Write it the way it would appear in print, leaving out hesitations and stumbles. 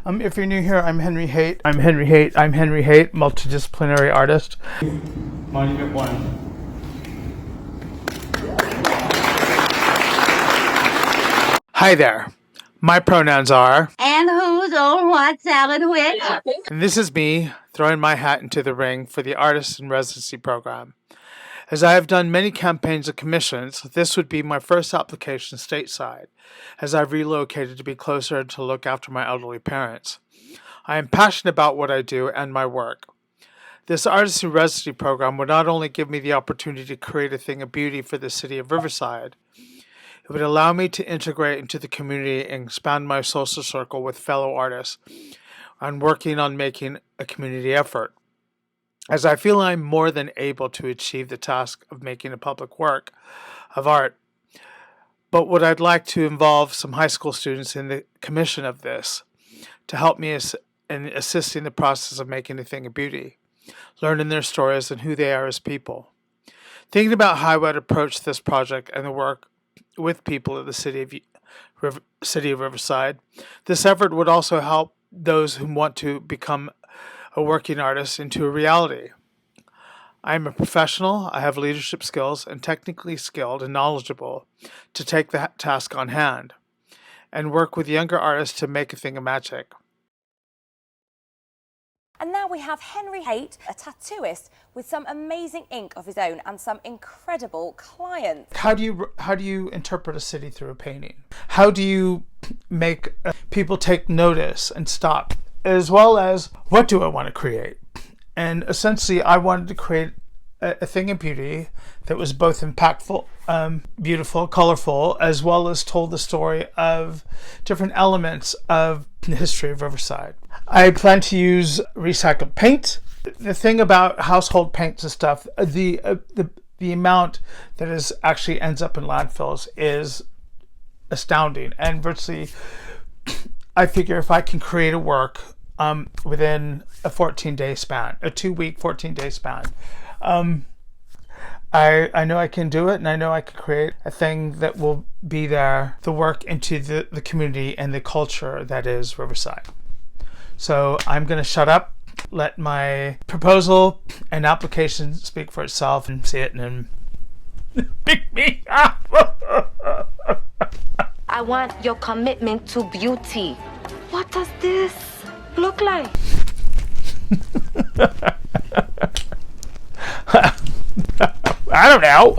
If you're new here, I'm Henry Haight. I'm Henry Haight, multidisciplinary artist. Monument 1. Hi there. My pronouns are... And who's or what salad which? And this is me throwing my hat into the ring for the Artist In Residency program. As I have done many campaigns and commissions, this would be my first application stateside, as I've relocated to be closer to look after my elderly parents. I am passionate about what I do and my work. This Artist In Residency program would not only give me the opportunity to create a thing of beauty for the city of Riverside, it would allow me to integrate into the community and expand my social circle with fellow artists and working on making a community effort, as I feel I'm more than able to achieve the task of making a public work of art. But would I'd like to involve some high school students in the commission of this to help me in assisting the process of making a thing of beauty, learning their stories and who they are as people. Thinking about how I would approach this project and the work with people of the city of Riverside, this effort would also help those who want to become a working artist into a reality. I am a professional, I have leadership skills, and technically skilled and knowledgeable to take the task on hand and work with younger artists to make a thing of magic. And now we have Henry Haight, a tattooist with some amazing ink of his own and some incredible clients. How do you interpret a city through a painting? How do you make people take notice and stop? As well as, what do I want to create? And essentially, I wanted to create a thing of beauty that was both impactful, beautiful, colorful, as well as told the story of different elements of the history of Riverside. I plan to use recycled paint. The thing about household paints and stuff, the amount that is actually ends up in landfills is astounding. And virtually, I figure if I can create a work within a 14-day span, a 2-week, 14-day span, I know I can do it, and I know I can create a thing that will be there, the work into the community and the culture that is Riverside. So I'm going to shut up, let my proposal and application speak for itself, and see it and pick me up. I want your commitment to beauty. What does this look like? I don't know.